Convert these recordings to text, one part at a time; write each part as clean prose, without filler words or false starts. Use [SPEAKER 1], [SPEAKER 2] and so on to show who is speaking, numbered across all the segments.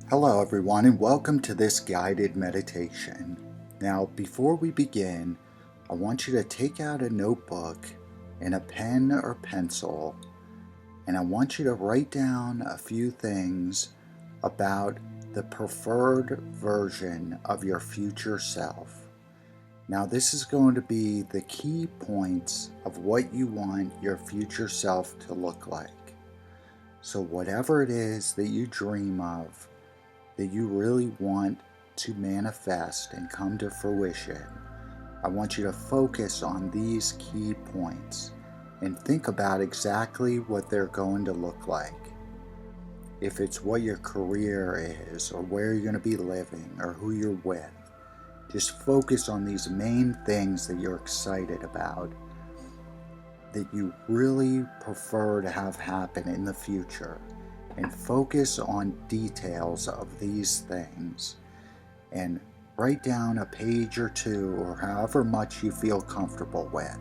[SPEAKER 1] Hello everyone and welcome to this guided meditation. Now before we begin, I want you to take out a notebook and a pen or pencil, and I want you to write down a few things about the preferred version of your future self. Now this is going to be the key points of what you want your future self to look like. So whatever it is that you dream of, that you really want to manifest and come to fruition, I want you to focus on these key points and think about exactly what they're going to look like. If it's what your career is, or where you're going to be living, or who you're with, just focus on these main things that you're excited about, that you really prefer to have happen in the future. And focus on details of these things and write down a page or two or however much you feel comfortable with.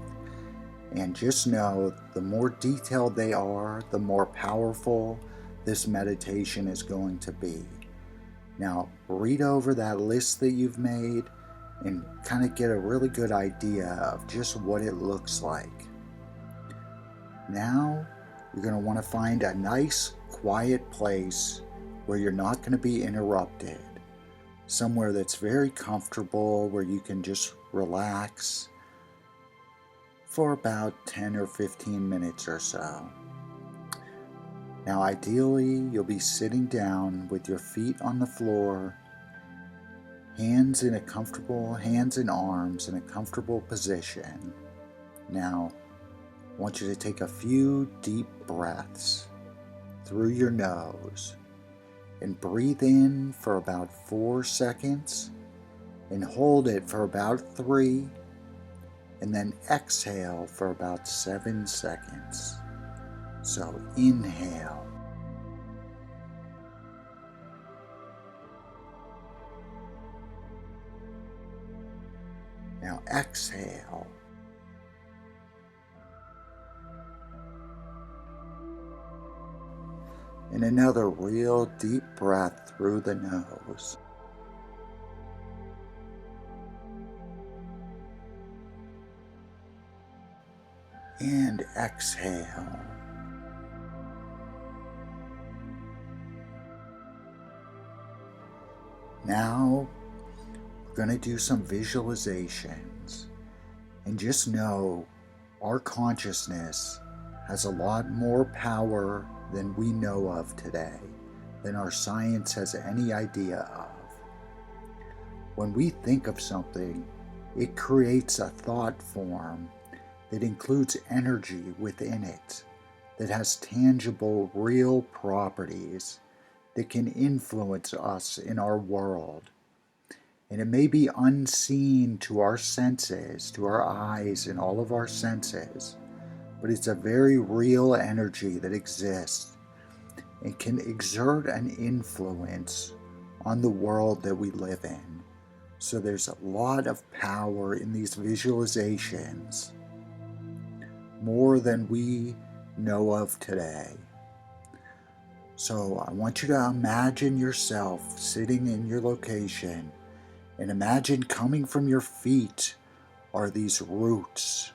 [SPEAKER 1] And just know the more detailed they are, the more powerful this meditation is going to be. Now read over that list that you've made and kind of get a really good idea of just what it looks like. Now you're going to want to find a nice quiet place where you're not going to be interrupted. Somewhere that's very comfortable where you can just relax for about 10 or 15 minutes or so. Now ideally you'll be sitting down with your feet on the floor, hands and arms in a comfortable position. Now I want you to take a few deep breaths through your nose and breathe in for about 4 seconds and hold it for about 3, and then exhale for about 7 seconds. So inhale, now exhale, and another real deep breath through the nose. And exhale. Now we're going to do some visualizations, and just know our consciousness has a lot more power than we know of today, than our science has any idea of. When we think of something, it creates a thought form that includes energy within it, that has tangible, real properties that can influence us in our world. And it may be unseen to our senses, to our eyes and all of our senses, but it's a very real energy that exists and can exert an influence on the world that we live in. So there's a lot of power in these visualizations, more than we know of today. So I want you to imagine yourself sitting in your location, and imagine coming from your feet are these roots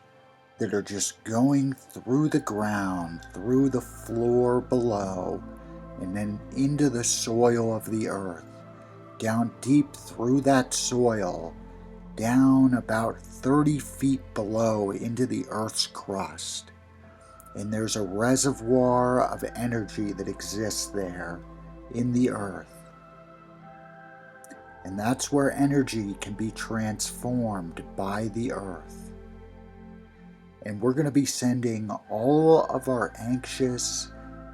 [SPEAKER 1] that are just going through the ground, through the floor below, and then into the soil of the earth, down deep through that soil, down about 30 feet below into the earth's crust. And there's a reservoir of energy that exists there in the earth. And that's where energy can be transformed by the earth. And we're going to be sending all of our anxious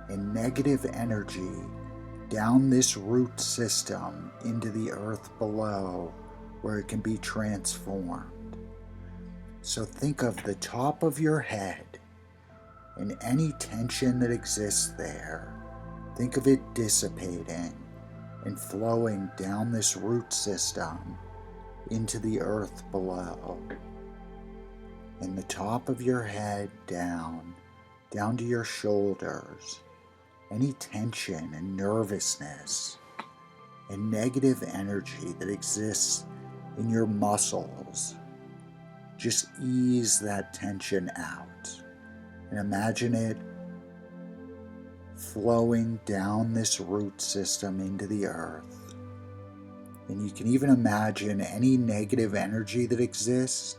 [SPEAKER 1] and negative energy down this root system into the earth below, where it can be transformed. So think of the top of your head and any tension that exists there. Think of it dissipating and flowing down this root system into the earth below. And the top of your head down to your shoulders, any tension and nervousness, and negative energy that exists in your muscles. Just ease that tension out and imagine it flowing down this root system into the earth. And you can even imagine any negative energy that exists.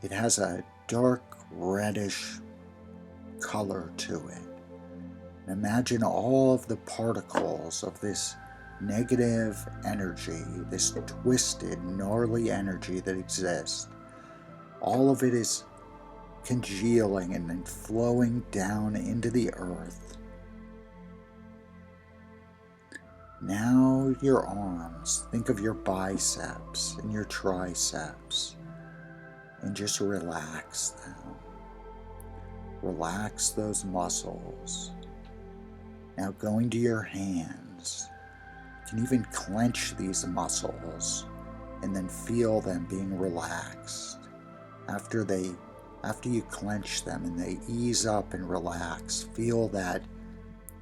[SPEAKER 1] It has a dark reddish color to it. And imagine all of the particles of this negative energy, this twisted, gnarly energy that exists. All of it is congealing and then flowing down into the earth. Now your arms, think of your biceps and your triceps and just relax them. Relax those muscles. Now going to your hands, you can even clench these muscles and then feel them being relaxed. After you clench them and they ease up and relax, feel that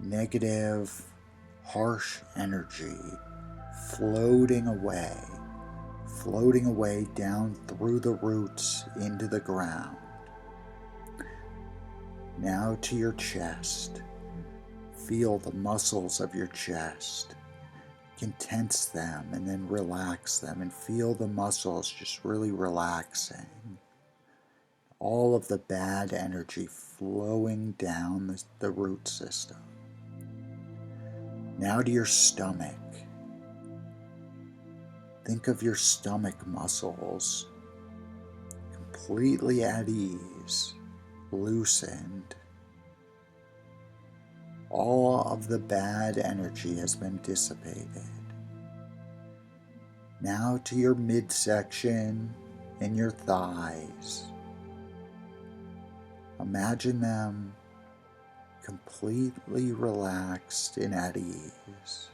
[SPEAKER 1] negative, harsh energy floating away down through the roots into the ground. Now to your chest. Feel the muscles of your chest. You can tense them and then relax them and feel the muscles just really relaxing. All of the bad energy flowing down the root system. Now to your stomach. Think of your stomach muscles completely at ease, loosened. All of the bad energy has been dissipated. Now to your midsection and your thighs. Imagine them completely relaxed and at ease,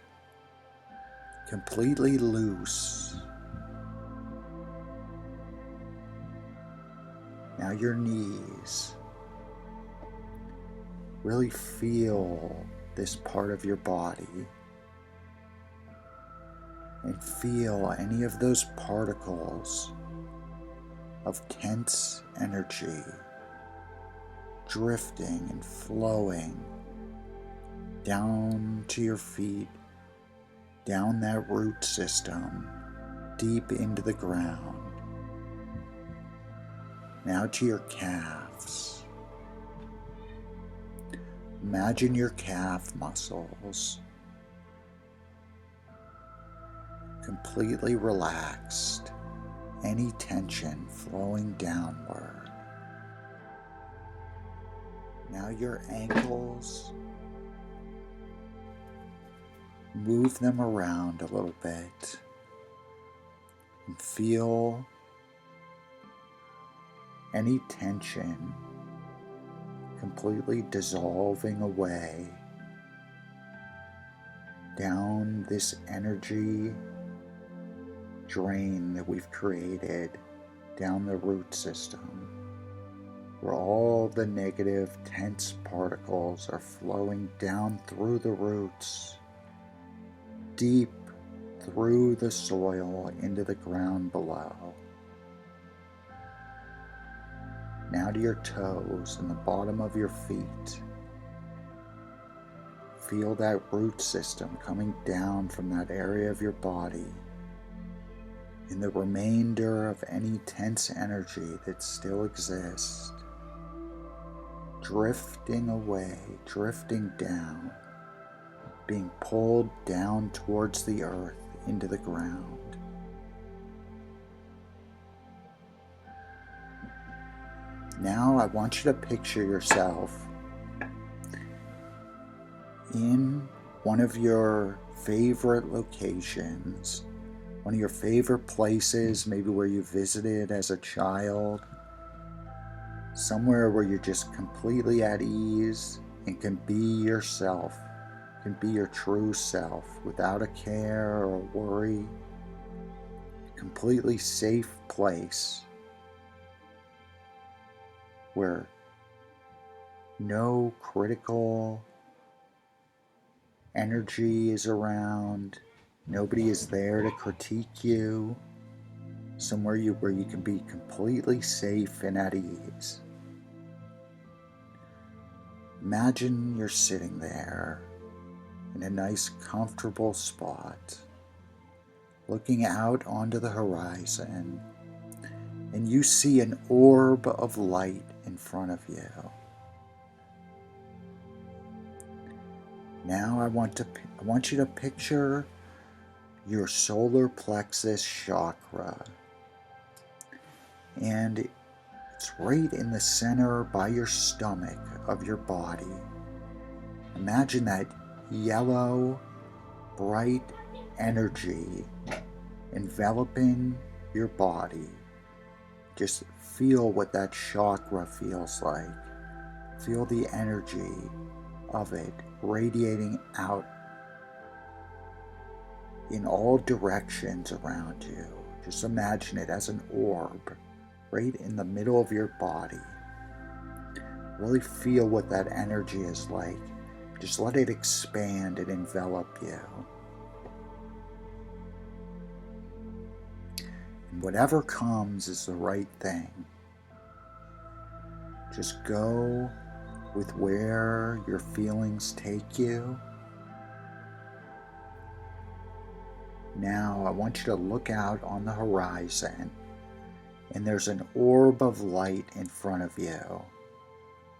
[SPEAKER 1] completely loose. Now your knees. Really feel this part of your body and feel any of those particles of tense energy drifting and flowing down to your feet, down that root system, deep into the ground. Now to your calves. Imagine your calf muscles completely relaxed, any tension flowing downward. Now your ankles, move them around a little bit and feel any tension completely dissolving away down this energy drain that we've created down the root system, where all the negative, tense particles are flowing down through the roots, deep through the soil into the ground below. Now to your toes and the bottom of your feet. Feel that root system coming down from that area of your body, and the remainder of any tense energy that still exists, drifting away, drifting down, being pulled down towards the earth into the ground. Now I want you to picture yourself in one of your favorite locations, one of your favorite places, maybe where you visited as a child, somewhere where you're just completely at ease and can be yourself, can be your true self without a care or a worry, completely safe place where no critical energy is around, Nobody is there to critique you. Somewhere where you can be completely safe and at ease. Imagine you're sitting there in a nice comfortable spot, looking out onto the horizon, and you see an orb of light in front of you. Now I want you to picture your solar plexus chakra, and it's right in the center by your stomach of your body. Imagine that yellow, bright energy enveloping your body. Just feel what that chakra feels like. Feel the energy of it radiating out in all directions around you. Just imagine it as an orb right in the middle of your body. Really feel what that energy is like. Just let it expand and envelop you. And whatever comes is the right thing. Just go with where your feelings take you. Now I want you to look out on the horizon, and there's an orb of light in front of you.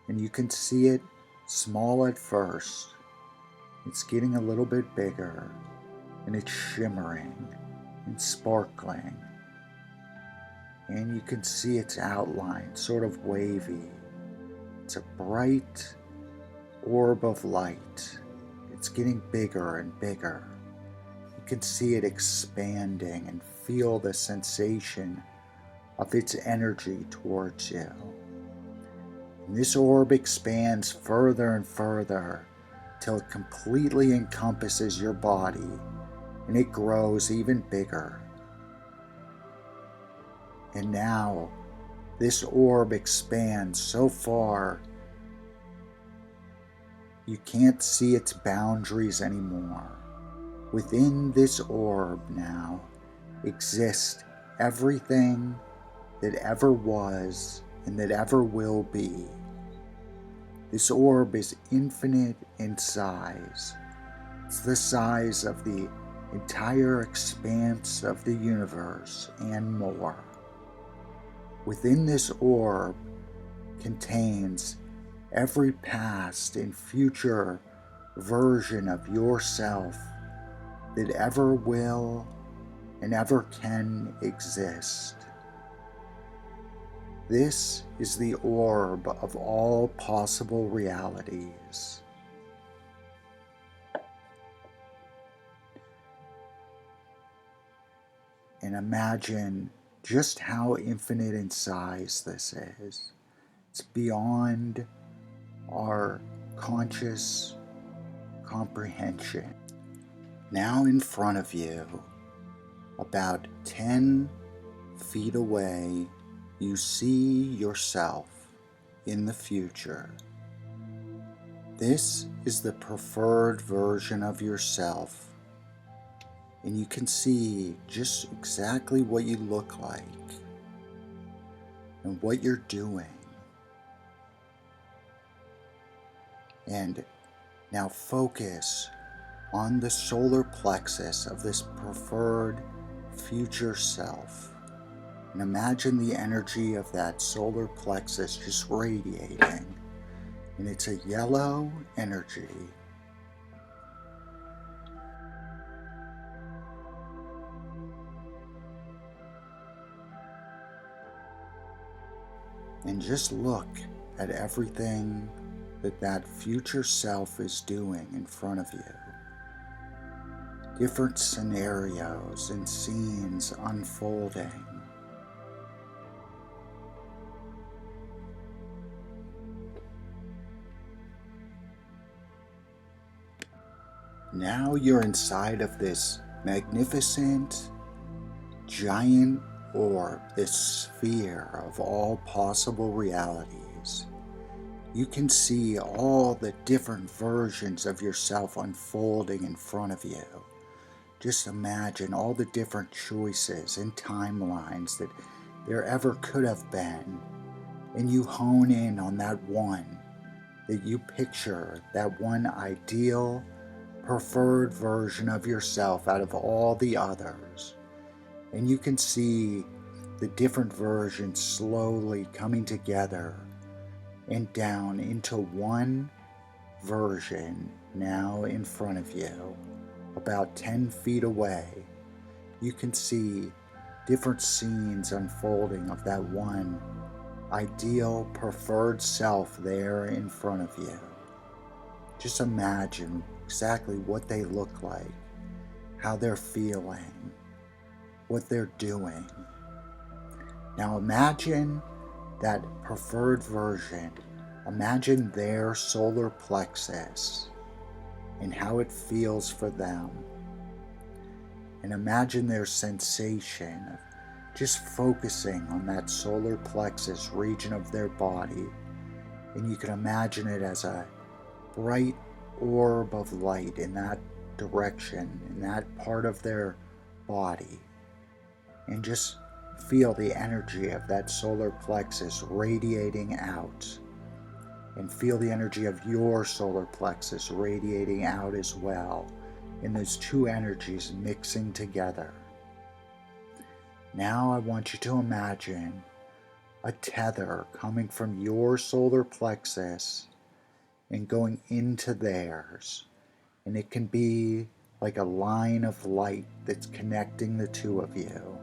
[SPEAKER 1] And you can see it small at first. It's getting a little bit bigger, and it's shimmering and sparkling. And you can see its outline, sort of wavy. It's a bright orb of light. It's getting bigger and bigger. You can see it expanding and feel the sensation of its energy towards you. And this orb expands further and further till it completely encompasses your body, and it grows even bigger. And now this orb expands so far you can't see its boundaries anymore. Within this orb now exists everything that ever was and that ever will be. This orb is infinite in size. It's the size of the entire expanse of the universe and more. Within this orb contains every past and future version of yourself that ever will and ever can exist. This is the orb of all possible realities. And imagine just how infinite in size this is. It's beyond our conscious comprehension. Now in front of you, about 10 feet away, you see yourself in the future. This is the preferred version of yourself, and you can see just exactly what you look like and what you're doing. And now focus on the solar plexus of this preferred future self. And imagine the energy of that solar plexus just radiating. And it's a yellow energy. And just look at everything that future self is doing in front of you. Different scenarios and scenes unfolding. Now you're inside of this magnificent, giant orb, this sphere of all possible realities. You can see all the different versions of yourself unfolding in front of you. Just imagine all the different choices and timelines that there ever could have been, and you hone in on that one, that you picture that one ideal, preferred version of yourself out of all the others. And you can see the different versions slowly coming together and down into one version now in front of you, about 10 feet away. You can see different scenes unfolding of that one ideal, preferred self there in front of you. Just imagine exactly what they look like, how they're feeling, what they're doing. Now imagine that preferred version. Imagine their solar plexus and how it feels for them. And imagine their sensation of just focusing on that solar plexus region of their body. And you can imagine it as a bright orb of light in that direction, in that part of their body. And just feel the energy of that solar plexus radiating out. And feel the energy of your solar plexus radiating out as well. And those two energies mixing together. Now I want you to imagine a tether coming from your solar plexus and going into theirs. And it can be like a line of light that's connecting the two of you.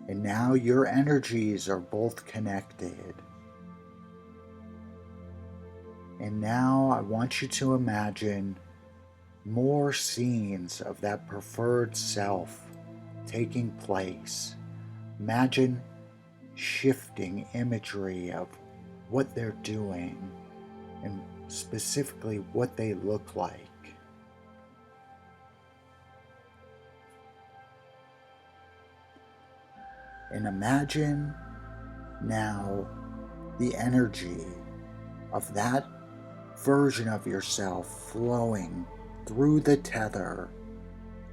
[SPEAKER 1] And now your energies are both connected. And now I want you to imagine more scenes of that preferred self taking place. Imagine shifting imagery of what they're doing and specifically what they look like. And imagine now the energy of that version of yourself flowing through the tether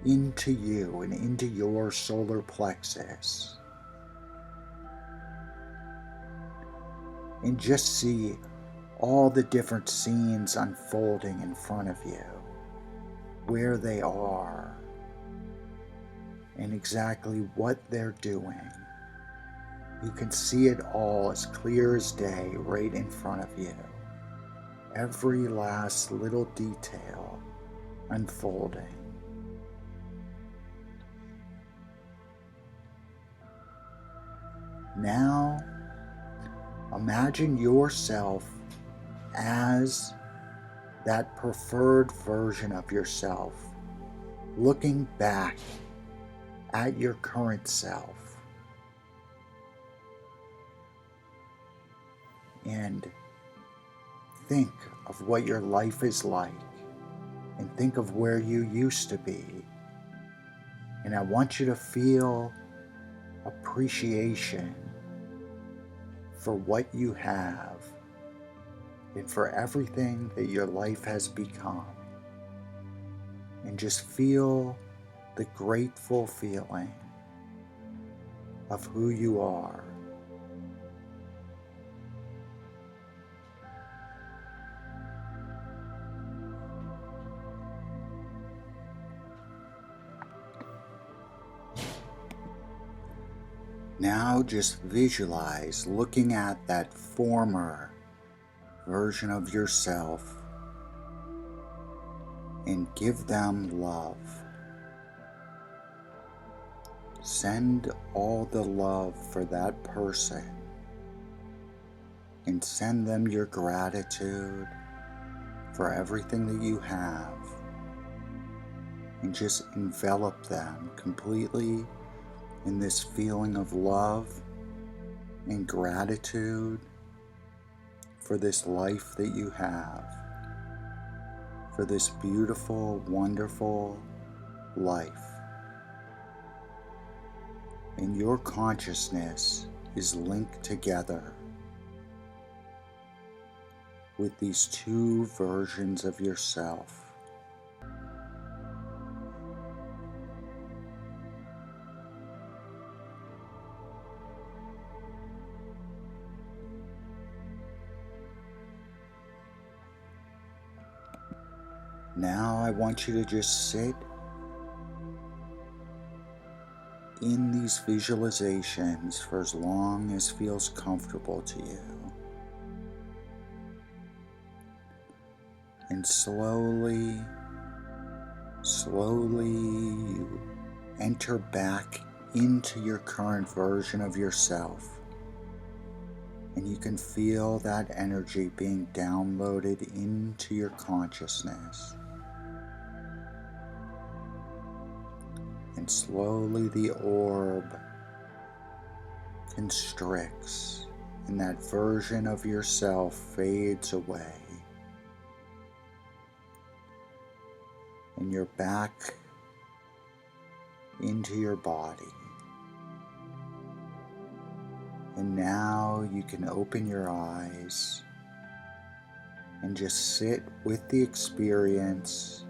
[SPEAKER 1] into you and into your solar plexus. And just see all the different scenes unfolding in front of you, where they are, and exactly what they're doing. You can see it all as clear as day right in front of you. Every last little detail unfolding. Now, imagine yourself as that preferred version of yourself, looking back at your current self. And think of what your life is like, and think of where you used to be. And I want you to feel appreciation for what you have and for everything that your life has become. And just feel the grateful feeling of who you are. Now just visualize looking at that former version of yourself and give them love. Send all the love for that person and send them your gratitude for everything that you have, and just envelop them completely in this feeling of love and gratitude for this life that you have, for this beautiful, wonderful life. And your consciousness is linked together with these two versions of yourself. Now I want you to just sit in these visualizations for as long as feels comfortable to you. And slowly you enter back into your current version of yourself. And you can feel that energy being downloaded into your consciousness. And slowly the orb constricts and that version of yourself fades away. And you're back into your body. And now you can open your eyes and just sit with the experience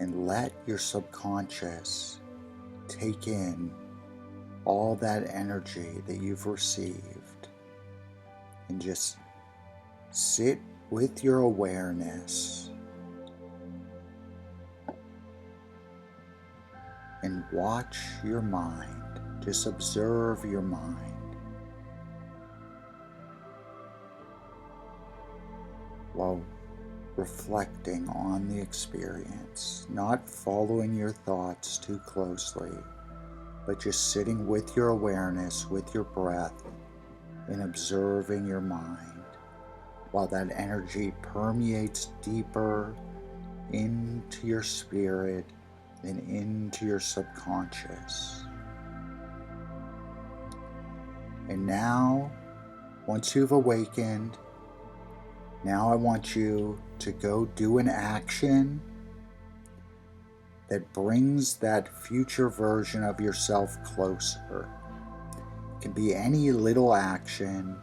[SPEAKER 1] and let your subconscious take in all that energy that you've received, and just sit with your awareness and watch your mind. Just observe your mind while reflecting on the experience, not following your thoughts too closely, but just sitting with your awareness, with your breath, and observing your mind while that energy permeates deeper into your spirit and into your subconscious. And now, once you've awakened, now I want you to go do an action that brings that future version of yourself closer. It can be any little action,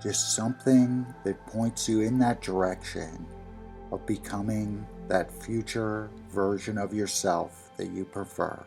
[SPEAKER 1] just something that points you in that direction of becoming that future version of yourself that you prefer.